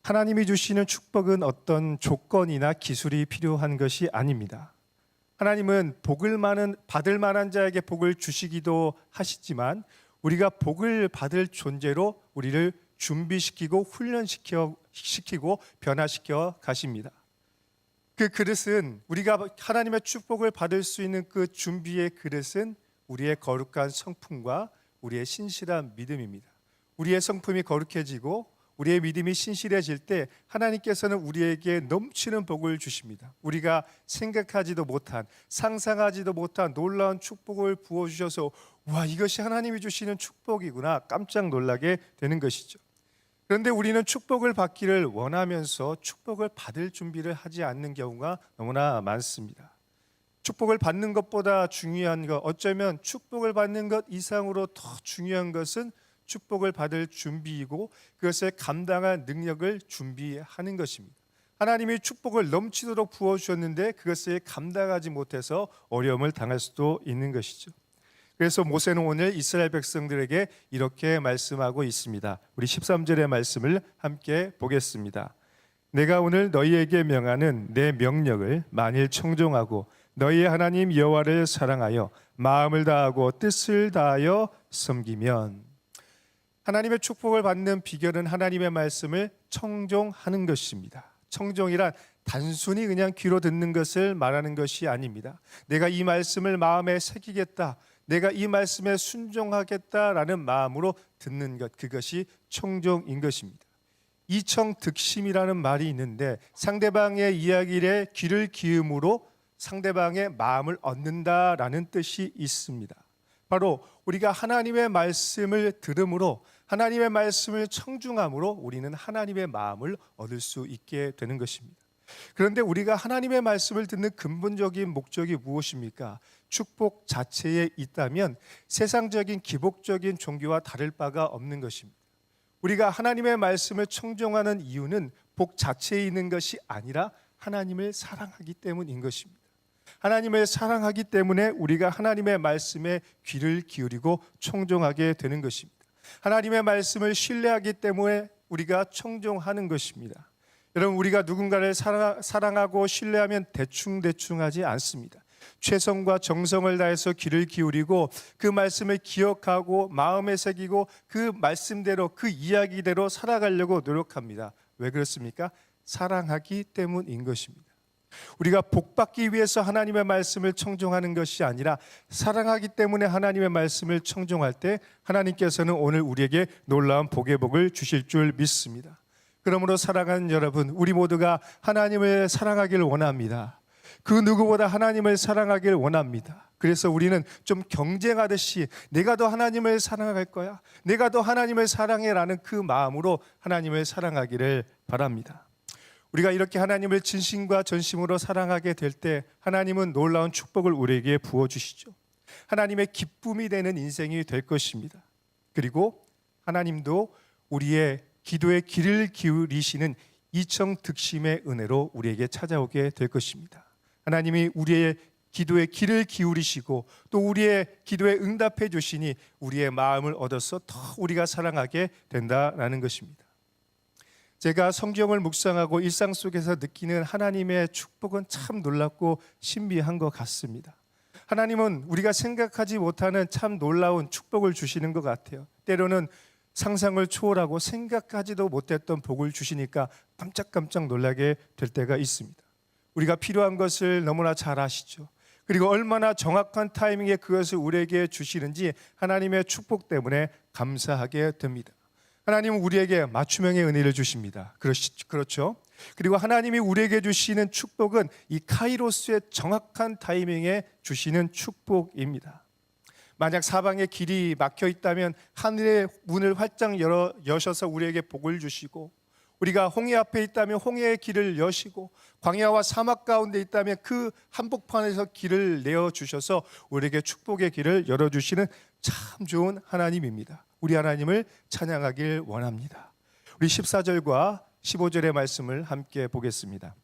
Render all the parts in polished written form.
하나님이 주시는 축복은 어떤 조건이나 기술이 필요한 것이 아닙니다. 하나님은 받을 만한 자에게 복을 주시기도 하시지만 우리가 복을 받을 존재로 우리를 준비시키고 훈련시키고 변화시켜 가십니다. 그 그릇은 우리가 하나님의 축복을 받을 수 있는 그 준비의 그릇은 우리의 거룩한 성품과 우리의 신실한 믿음입니다. 우리의 성품이 거룩해지고 우리의 믿음이 신실해질 때 하나님께서는 우리에게 넘치는 복을 주십니다. 우리가 생각하지도 못한, 상상하지도 못한 놀라운 축복을 부어주셔서 와, 이것이 하나님이 주시는 축복이구나 깜짝 놀라게 되는 것이죠. 그런데 우리는 축복을 받기를 원하면서 축복을 받을 준비를 하지 않는 경우가 너무나 많습니다. 축복을 받는 것보다 중요한 것, 어쩌면 축복을 받는 것 이상으로 더 중요한 것은 축복을 받을 준비이고 그것을 감당할 능력을 준비하는 것입니다. 하나님이 축복을 넘치도록 부어주셨는데 그것을 감당하지 못해서 어려움을 당할 수도 있는 것이죠. 그래서 모세는 오늘 이스라엘 백성들에게 이렇게 말씀하고 있습니다. 우리 13절의 말씀을 함께 보겠습니다. 내가 오늘 너희에게 명하는 내 명령을 만일 청종하고 너희의 하나님 여호와를 사랑하여 마음을 다하고 뜻을 다하여 섬기면. 하나님의 축복을 받는 비결은 하나님의 말씀을 청종하는 것입니다. 청종이란 단순히 그냥 귀로 듣는 것을 말하는 것이 아닙니다. 내가 이 말씀을 마음에 새기겠다, 내가 이 말씀에 순종하겠다라는 마음으로 듣는 것, 그것이 청종인 것입니다. 이청득심이라는 말이 있는데 상대방의 이야기에 귀를 기울임으로 상대방의 마음을 얻는다라는 뜻이 있습니다. 바로 우리가 하나님의 말씀을 들음으로, 하나님의 말씀을 청중함으로 우리는 하나님의 마음을 얻을 수 있게 되는 것입니다. 그런데 우리가 하나님의 말씀을 듣는 근본적인 목적이 무엇입니까? 축복 자체에 있다면 세상적인 기복적인 종교와 다를 바가 없는 것입니다. 우리가 하나님의 말씀을 청종하는 이유는 복 자체에 있는 것이 아니라 하나님을 사랑하기 때문인 것입니다. 하나님을 사랑하기 때문에 우리가 하나님의 말씀에 귀를 기울이고 청종하게 되는 것입니다. 하나님의 말씀을 신뢰하기 때문에 우리가 청종하는 것입니다. 여러분, 우리가 누군가를 사랑하고 신뢰하면 대충 하지 않습니다. 최선과 정성을 다해서 귀를 기울이고 그 말씀을 기억하고 마음에 새기고 그 말씀대로, 그 이야기대로 살아가려고 노력합니다. 왜 그렇습니까? 사랑하기 때문인 것입니다. 우리가 복받기 위해서 하나님의 말씀을 청종하는 것이 아니라 사랑하기 때문에 하나님의 말씀을 청종할 때 하나님께서는 오늘 우리에게 놀라운 복의 복을 주실 줄 믿습니다. 그러므로 사랑하는 여러분, 우리 모두가 하나님을 사랑하기를 원합니다. 그 누구보다 하나님을 사랑하기를 원합니다. 그래서 우리는 좀 경쟁하듯이 내가 더 하나님을 사랑할 거야, 내가 더 하나님을 사랑해라는 그 마음으로 하나님을 사랑하기를 바랍니다. 우리가 이렇게 하나님을 진심과 전심으로 사랑하게 될 때 하나님은 놀라운 축복을 우리에게 부어주시죠. 하나님의 기쁨이 되는 인생이 될 것입니다. 그리고 하나님도 우리의 기도에 귀를 기울이시는 이청득심의 은혜로 우리에게 찾아오게 될 것입니다. 하나님이 우리의 기도에 귀를 기울이시고 또 우리의 기도에 응답해 주시니 우리의 마음을 얻어서 더 우리가 사랑하게 된다라는 것입니다. 제가 성경을 묵상하고 일상 속에서 느끼는 하나님의 축복은 참 놀랍고 신비한 것 같습니다. 하나님은 우리가 생각하지 못하는 참 놀라운 축복을 주시는 것 같아요. 때로는 상상을 초월하고 생각하지도 못했던 복을 주시니까 깜짝깜짝 놀라게 될 때가 있습니다. 우리가 필요한 것을 너무나 잘 아시죠. 그리고 얼마나 정확한 타이밍에 그것을 우리에게 주시는지 하나님의 축복 때문에 감사하게 됩니다. 하나님은 우리에게 맞춤형의 은혜를 주십니다. 그렇죠? 그리고 하나님이 우리에게 주시는 축복은 이 카이로스의 정확한 타이밍에 주시는 축복입니다. 만약 사방에 길이 막혀 있다면 하늘의 문을 활짝 여셔서 우리에게 복을 주시고, 우리가 홍해 앞에 있다면 홍해의 길을 여시고, 광야와 사막 가운데 있다면 그 한복판에서 길을 내어주셔서 우리에게 축복의 길을 열어주시는 참 좋은 하나님입니다. 우리 하나님을 찬양하길 원합니다. 우리 14절과 15절의 말씀을 함께 보겠습니다.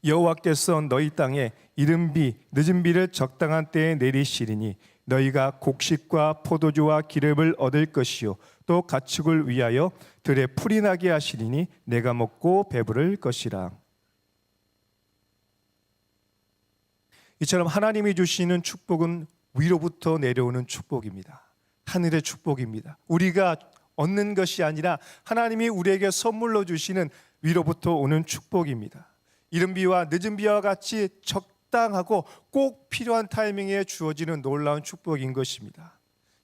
여호와께서 너희 땅에 이른 비 늦은 비를 적당한 때에 내리시리니 너희가 곡식과 포도주와 기름을 얻을 것이요 또 가축을 위하여 들에 풀이 나게 하시리니 내가 먹고 배부를 것이라. 이처럼 하나님이 주시는 축복은 위로부터 내려오는 축복입니다. 하늘의 축복입니다. 우리가 얻는 것이 아니라 하나님이 우리에게 선물로 주시는 위로부터 오는 축복입니다. 이른 비와 늦은 비와 같이 적당하고 꼭 필요한 타이밍에 주어지는 놀라운 축복인 것입니다.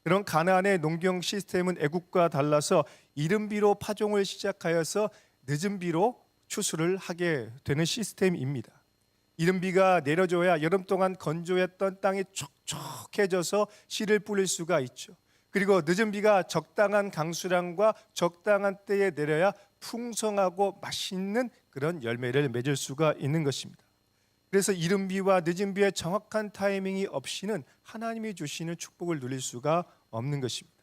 그런 가나안의 농경 시스템은 애국과 달라서 이른 비로 파종을 시작하여서 늦은 비로 추수를 하게 되는 시스템입니다. 이른 비가 내려줘야 여름 동안 건조했던 땅이 촉촉해져서 씨를 뿌릴 수가 있죠. 그리고 늦은 비가 적당한 강수량과 적당한 때에 내려야 풍성하고 맛있는 그런 열매를 맺을 수가 있는 것입니다. 그래서 이른 비와 늦은 비의 정확한 타이밍이 없이는 하나님이 주시는 축복을 누릴 수가 없는 것입니다.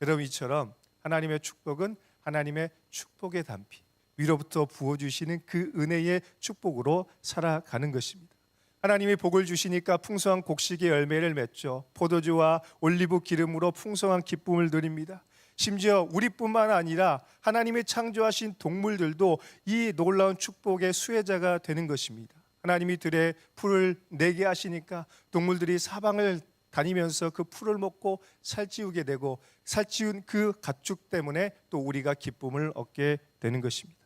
여러분, 이처럼 하나님의 축복은 하나님의 축복의 단비, 위로부터 부어주시는 그 은혜의 축복으로 살아가는 것입니다. 하나님이 복을 주시니까 풍성한 곡식의 열매를 맺죠. 포도주와 올리브 기름으로 풍성한 기쁨을 누립니다. 심지어 우리뿐만 아니라 하나님이 창조하신 동물들도 이 놀라운 축복의 수혜자가 되는 것입니다. 하나님이 들에 풀을 내게 하시니까 동물들이 사방을 다니면서 그 풀을 먹고 살찌우게 되고, 살찌운 그 가축 때문에 또 우리가 기쁨을 얻게 되는 것입니다.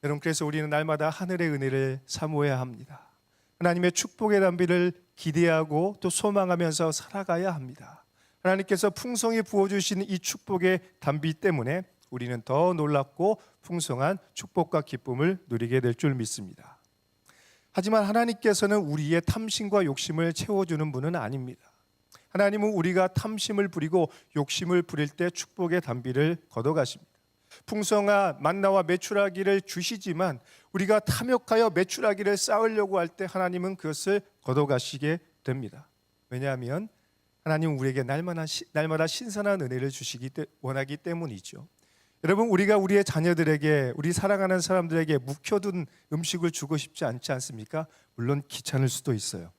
여러분, 그래서 우리는 날마다 하늘의 은혜를 사모해야 합니다. 하나님의 축복의 단비를 기대하고 또 소망하면서 살아가야 합니다. 하나님께서 풍성히 부어주시는 이 축복의 단비 때문에 우리는 더 놀랍고 풍성한 축복과 기쁨을 누리게 될 줄 믿습니다. 하지만 하나님께서는 우리의 탐심과 욕심을 채워주는 분은 아닙니다. 하나님은 우리가 탐심을 부리고 욕심을 부릴 때 축복의 단비를 걷어가십니다. 풍성한 만나와 메추라기를 주시지만 우리가 탐욕하여 메추라기를 쌓으려고 할 때 하나님은 그것을 걷어가시게 됩니다. 왜냐하면 하나님은 우리에게 날마다 신선한 은혜를 주시기 원하기 때문이죠. 여러분, 우리가 우리의 자녀들에게, 우리 사랑하는 사람들에게 묵혀둔 음식을 주고 싶지 않지 않습니까? 물론 귀찮을 수도 있어요.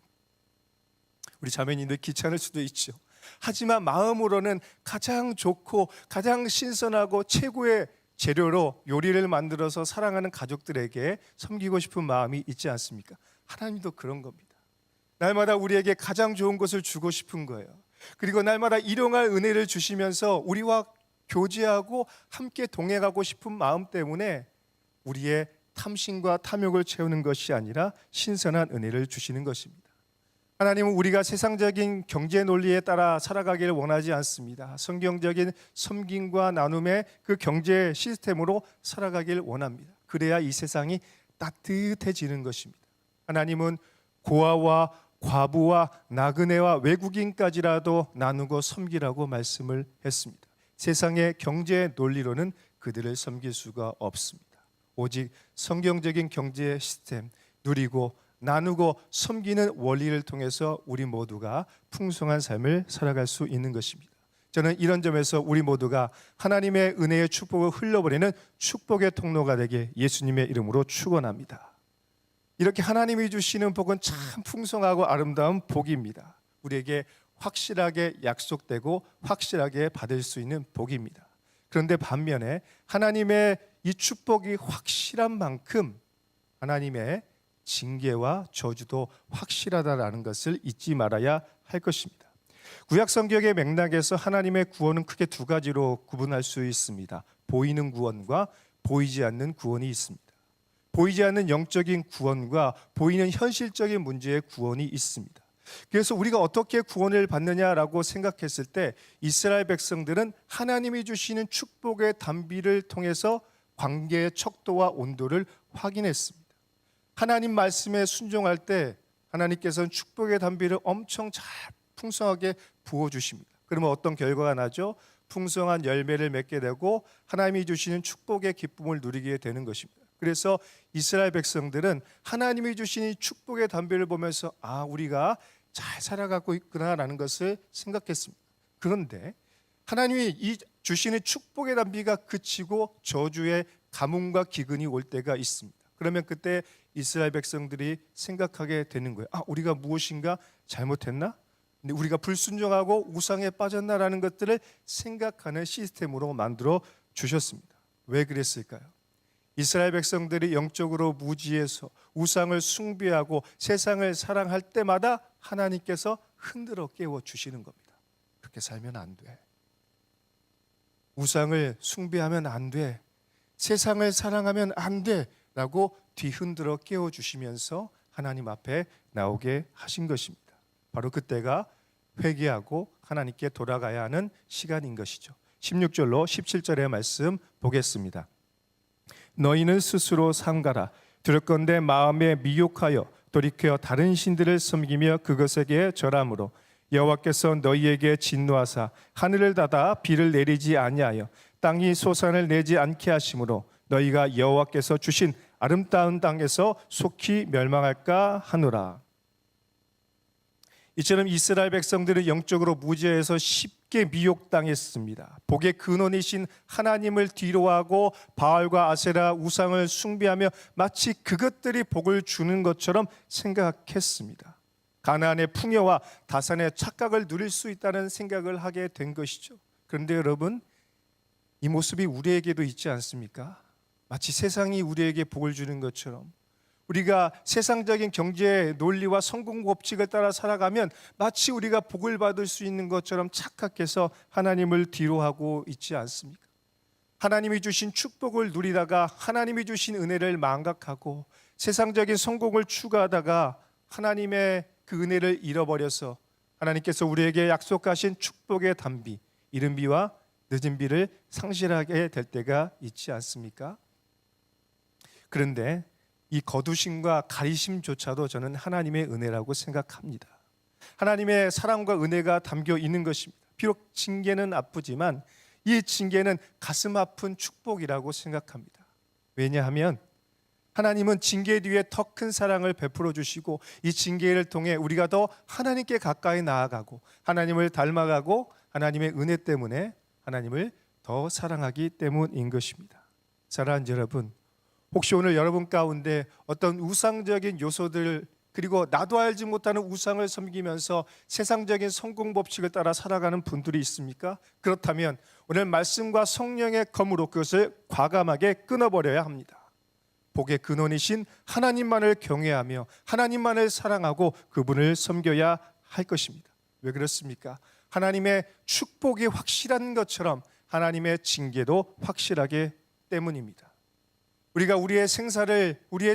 우리 자매님들 귀찮을 수도 있죠. 하지만 마음으로는 가장 좋고 가장 신선하고 최고의 재료로 요리를 만들어서 사랑하는 가족들에게 섬기고 싶은 마음이 있지 않습니까? 하나님도 그런 겁니다. 날마다 우리에게 가장 좋은 것을 주고 싶은 거예요. 그리고 날마다 일용할 은혜를 주시면서 우리와 교제하고 함께 동행하고 싶은 마음 때문에 우리의 탐심과 탐욕을 채우는 것이 아니라 신선한 은혜를 주시는 것입니다. 하나님은 우리가 세상적인 경제 논리에 따라 살아가기를 원하지 않습니다. 성경적인 섬김과 나눔의 그 경제 시스템으로 살아가기를 원합니다. 그래야 이 세상이 따뜻해지는 것입니다. 하나님은 고아와 과부와 나그네와 외국인까지라도 나누고 섬기라고 말씀을 했습니다. 세상의 경제 논리로는 그들을 섬길 수가 없습니다. 오직 성경적인 경제 시스템, 누리고 나누고 섬기는 원리를 통해서 우리 모두가 풍성한 삶을 살아갈 수 있는 것입니다. 저는 이런 점에서 우리 모두가 하나님의 은혜의 축복을 흘려보내는 축복의 통로가 되게 예수님의 이름으로 축원합니다. 이렇게 하나님이 주시는 복은 참 풍성하고 아름다운 복입니다. 우리에게 확실하게 약속되고 확실하게 받을 수 있는 복입니다. 그런데 반면에 하나님의 이 축복이 확실한 만큼 하나님의 징계와 저주도 확실하다라는 것을 잊지 말아야 할 것입니다. 구약 성경의 맥락에서 하나님의 구원은 크게 두 가지로 구분할 수 있습니다. 보이는 구원과 보이지 않는 구원이 있습니다. 보이지 않는 영적인 구원과 보이는 현실적인 문제의 구원이 있습니다. 그래서 우리가 어떻게 구원을 받느냐라고 생각했을 때 이스라엘 백성들은 하나님이 주시는 축복의 단비를 통해서 관계의 척도와 온도를 확인했습니다. 하나님 말씀에 순종할 때 하나님께서는 축복의 단비를 엄청 잘 풍성하게 부어주십니다. 그러면 어떤 결과가 나죠? 풍성한 열매를 맺게 되고 하나님이 주시는 축복의 기쁨을 누리게 되는 것입니다. 그래서 이스라엘 백성들은 하나님이 주시는 축복의 단비를 보면서 우리가 잘 살아가고 있구나라는 것을 생각했습니다. 그런데 하나님이 이 주시는 축복의 단비가 그치고 저주의 가뭄과 기근이 올 때가 있습니다. 그러면 그때 이스라엘 백성들이 생각하게 되는 거예요. 우리가 무엇인가 잘못했나? 근데 우리가 불순종하고 우상에 빠졌나라는 것들을 생각하는 시스템으로 만들어 주셨습니다. 왜 그랬을까요? 이스라엘 백성들이 영적으로 무지해서 우상을 숭배하고 세상을 사랑할 때마다 하나님께서 흔들어 깨워 주시는 겁니다. 그렇게 살면 안 돼. 우상을 숭배하면 안 돼. 세상을 사랑하면 안 돼. 라고 뒤흔들어 깨워 주시면서 하나님 앞에 나오게 하신 것입니다. 바로 그때가 회개하고 하나님께 돌아가야 하는 시간인 것이죠. 16절로 17절의 말씀 보겠습니다. 너희는 스스로 삼가라. 들었건대 마음에 미혹하여 돌이켜 다른 신들을 섬기며 그것에게 절함으로 여호와께서 너희에게 진노하사 하늘을 닫아 비를 내리지 아니하여 땅이 소산을 내지 않게 하심으로 너희가 여호와께서 주신 아름다운 땅에서 속히 멸망할까 하노라. 이처럼 이스라엘 백성들은 영적으로 무지해서 쉽게 미혹당했습니다. 복의 근원이신 하나님을 뒤로하고 바알과 아세라 우상을 숭배하며 마치 그것들이 복을 주는 것처럼 생각했습니다. 가나안의 풍요와 다산의 착각을 누릴 수 있다는 생각을 하게 된 것이죠. 그런데 여러분, 이 모습이 우리에게도 있지 않습니까? 마치 세상이 우리에게 복을 주는 것처럼 우리가 세상적인 경제 논리와 성공 법칙을 따라 살아가면 마치 우리가 복을 받을 수 있는 것처럼 착각해서 하나님을 뒤로하고 있지 않습니까? 하나님이 주신 축복을 누리다가 하나님이 주신 은혜를 망각하고 세상적인 성공을 추구하다가 하나님의 그 은혜를 잃어버려서 하나님께서 우리에게 약속하신 축복의 단비, 이른 비와 늦은 비를 상실하게 될 때가 있지 않습니까? 그런데 이 거두심과 가리심조차도 저는 하나님의 은혜라고 생각합니다. 하나님의 사랑과 은혜가 담겨 있는 것입니다. 비록 징계는 아프지만 이 징계는 가슴 아픈 축복이라고 생각합니다. 왜냐하면 하나님은 징계 뒤에 더 큰 사랑을 베풀어 주시고 이 징계를 통해 우리가 더 하나님께 가까이 나아가고 하나님을 닮아가고 하나님의 은혜 때문에 하나님을 더 사랑하기 때문인 것입니다. 사랑하는 여러분, 혹시 오늘 여러분 가운데 어떤 우상적인 요소들 그리고 나도 알지 못하는 우상을 섬기면서 세상적인 성공 법칙을 따라 살아가는 분들이 있습니까? 그렇다면 오늘 말씀과 성령의 검으로 그것을 과감하게 끊어버려야 합니다. 복의 근원이신 하나님만을 경외하며 하나님만을 사랑하고 그분을 섬겨야 할 것입니다. 왜 그렇습니까? 하나님의 축복이 확실한 것처럼 하나님의 징계도 확실하기 때문입니다. 우리가 우리의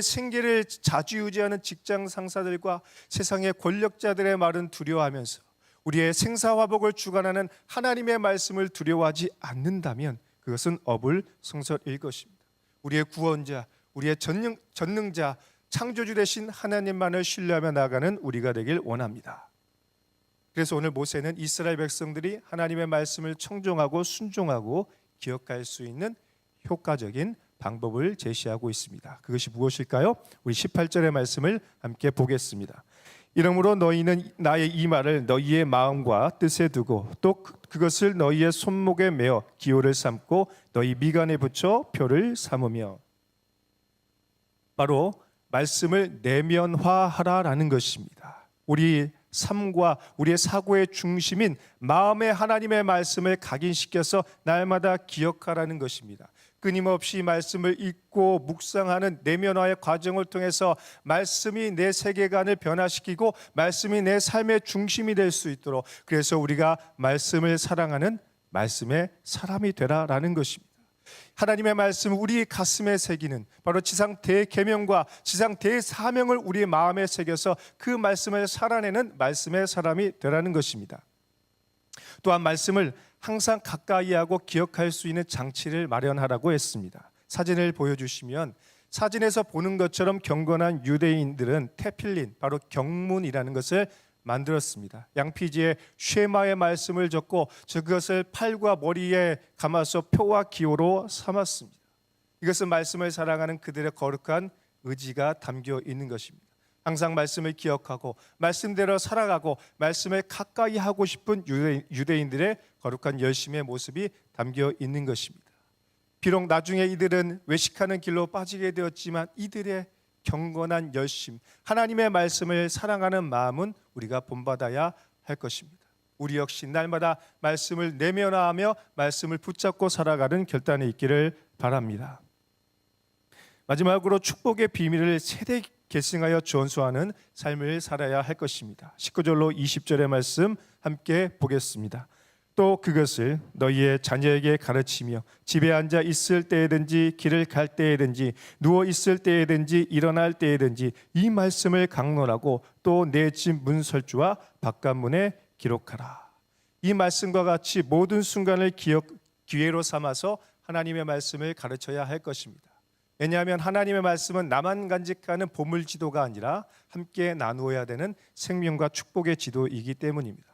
생계를 좌지우지하는 직장 상사들과 세상의 권력자들의 말은 두려워하면서 우리의 생사화복을 주관하는 하나님의 말씀을 두려워하지 않는다면 그것은 어불성설일 것입니다. 우리의 구원자, 우리의 전능자, 창조주 되신 하나님만을 신뢰하며 나아가는 우리가 되길 원합니다. 그래서 오늘 모세는 이스라엘 백성들이 하나님의 말씀을 청종하고 순종하고 기억할 수 있는 효과적인 방법을 제시하고 있습니다. 그것이 무엇일까요? 우리 18절의 말씀을 함께 보겠습니다. 이러므로 너희는 나의 이 말을 너희의 마음과 뜻에 두고 또 그것을 너희의 손목에 메어 기호를 삼고 너희 미간에 붙여 표를 삼으며. 바로 말씀을 내면화하라라는 것입니다. 우리 삶과 우리의 사고의 중심인 마음의 하나님의 말씀을 각인시켜서 날마다 기억하라는 것입니다. 끊임없이 말씀을 읽고 묵상하는 내면화의 과정을 통해서 말씀이 내 세계관을 변화시키고 말씀이 내 삶의 중심이 될 수 있도록, 그래서 우리가 말씀을 사랑하는 말씀의 사람이 되라라는 것입니다. 하나님의 말씀을 우리 가슴에 새기는 바로 지상 대계명과 지상 대사명을 우리의 마음에 새겨서 그 말씀을 살아내는 말씀의 사람이 되라는 것입니다. 또한 말씀을 항상 가까이 하고 기억할 수 있는 장치를 마련하라고 했습니다. 사진을 보여주시면 사진에서 보는 것처럼 경건한 유대인들은 테필린, 바로 경문이라는 것을 만들었습니다. 양피지에 쉐마의 말씀을 적고 그것을 팔과 머리에 감아서 표와 기호로 삼았습니다. 이것은 말씀을 사랑하는 그들의 거룩한 의지가 담겨 있는 것입니다. 항상 말씀을 기억하고 말씀대로 살아가고 말씀을 가까이 하고 싶은 유대인들의 거룩한 열심의 모습이 담겨 있는 것입니다. 비록 나중에 이들은 외식하는 길로 빠지게 되었지만 이들의 경건한 열심, 하나님의 말씀을 사랑하는 마음은 우리가 본받아야 할 것입니다. 우리 역시 날마다 말씀을 내면화하며 말씀을 붙잡고 살아가는 결단이 있기를 바랍니다. 마지막으로 축복의 비밀을 세대 계승하여 전수하는 삶을 살아야 할 것입니다. 19절로 20절의 말씀 함께 보겠습니다. 또 그것을 너희의 자녀에게 가르치며 집에 앉아 있을 때에든지 길을 갈 때에든지 누워 있을 때에든지 일어날 때에든지 이 말씀을 강론하고 또 내 집 문설주와 바깥문에 기록하라. 이 말씀과 같이 모든 순간을 기회로 삼아서 하나님의 말씀을 가르쳐야 할 것입니다. 왜냐하면 하나님의 말씀은 나만 간직하는 보물지도가 아니라 함께 나누어야 되는 생명과 축복의 지도이기 때문입니다.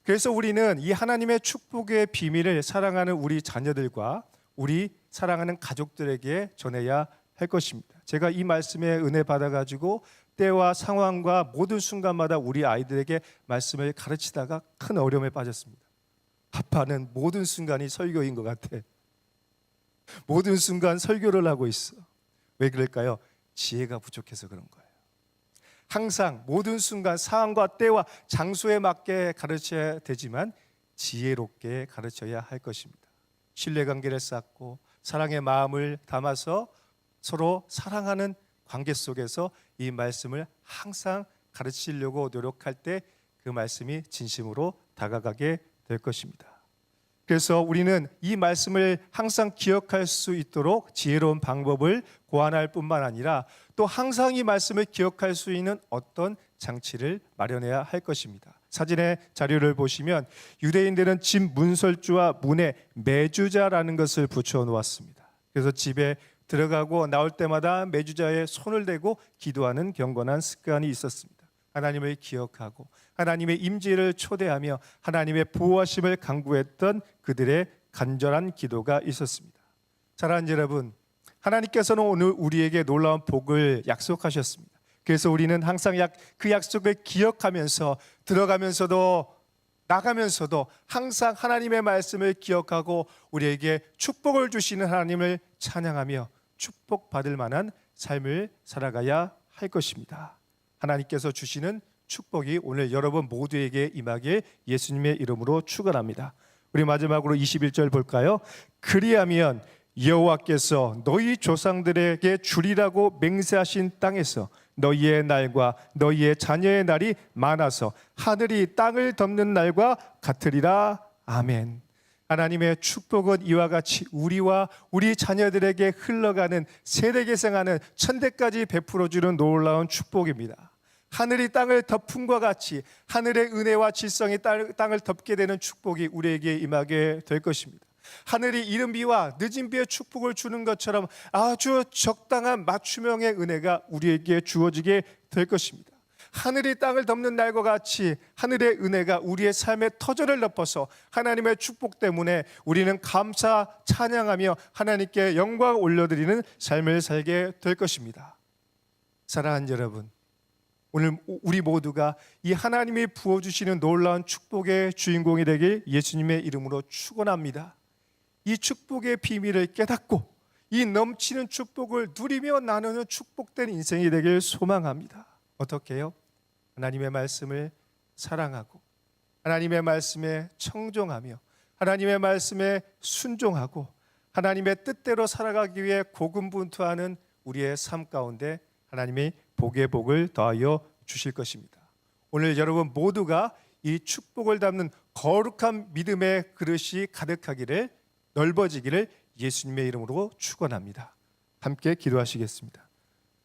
그래서 우리는 이 하나님의 축복의 비밀을 사랑하는 우리 자녀들과 우리 사랑하는 가족들에게 전해야 할 것입니다. 제가 이 말씀에 은혜 받아가지고 때와 상황과 모든 순간마다 우리 아이들에게 말씀을 가르치다가 큰 어려움에 빠졌습니다. 아빠는 모든 순간이 설교인 것 같아. 모든 순간 설교를 하고 있어. 왜 그럴까요? 지혜가 부족해서 그런 거예요. 항상 모든 순간 상황과 때와 장소에 맞게 가르쳐야 되지만 지혜롭게 가르쳐야 할 것입니다. 신뢰관계를 쌓고 사랑의 마음을 담아서 서로 사랑하는 관계 속에서 이 말씀을 항상 가르치려고 노력할 때 그 말씀이 진심으로 다가가게 될 것입니다. 그래서 우리는 이 말씀을 항상 기억할 수 있도록 지혜로운 방법을 고안할 뿐만 아니라 또 항상 이 말씀을 기억할 수 있는 어떤 장치를 마련해야 할 것입니다. 사진의 자료를 보시면 유대인들은 집 문설주와 문에 매주자라는 것을 붙여 놓았습니다. 그래서 집에 들어가고 나올 때마다 매주자에 손을 대고 기도하는 경건한 습관이 있었습니다. 하나님을 기억하고 하나님의 임재를 초대하며 하나님의 보호하심을 간구했던 그들의 간절한 기도가 있었습니다. 사랑하는 여러분, 하나님께서는 오늘 우리에게 놀라운 복을 약속하셨습니다. 그래서 우리는 항상 그 약속을 기억하면서 들어가면서도 나가면서도 항상 하나님의 말씀을 기억하고 우리에게 축복을 주시는 하나님을 찬양하며 축복받을 만한 삶을 살아가야 할 것입니다. 하나님께서 주시는 축복이 오늘 여러분 모두에게 임하길 예수님의 이름으로 축원합니다. 우리 마지막으로 21절 볼까요? 그리하면 여호와께서 너희 조상들에게 주리라고 맹세하신 땅에서 너희의 날과 너희의 자녀의 날이 많아서 하늘이 땅을 덮는 날과 같으리라. 아멘. 하나님의 축복은 이와 같이 우리와 우리 자녀들에게 흘러가는 세대계생하는 천대까지 베풀어주는 놀라운 축복입니다. 하늘이 땅을 덮음과 같이 하늘의 은혜와 질성이 땅을 덮게 되는 축복이 우리에게 임하게 될 것입니다. 하늘이 이른 비와 늦은 비의 축복을 주는 것처럼 아주 적당한 맞춤형의 은혜가 우리에게 주어지게 될 것입니다. 하늘이 땅을 덮는 날과 같이 하늘의 은혜가 우리의 삶의 터전을 덮어서 하나님의 축복 때문에 우리는 감사 찬양하며 하나님께 영광을 올려드리는 삶을 살게 될 것입니다. 사랑하는 여러분, 오늘 우리 모두가 이 하나님이 부어주시는 놀라운 축복의 주인공이 되길 예수님의 이름으로 축원합니다. 이 축복의 비밀을 깨닫고 이 넘치는 축복을 누리며 나누는 축복된 인생이 되길 소망합니다. 어떻게 해요? 하나님의 말씀을 사랑하고 하나님의 말씀에 청종하며 하나님의 말씀에 순종하고 하나님의 뜻대로 살아가기 위해 고군분투하는 우리의 삶 가운데 하나님이 복의 복을 더하여 주실 것입니다. 오늘 여러분 모두가 이 축복을 담는 거룩한 믿음의 그릇이 가득하기를 넓어지기를 예수님의 이름으로 축원합니다. 함께 기도하시겠습니다.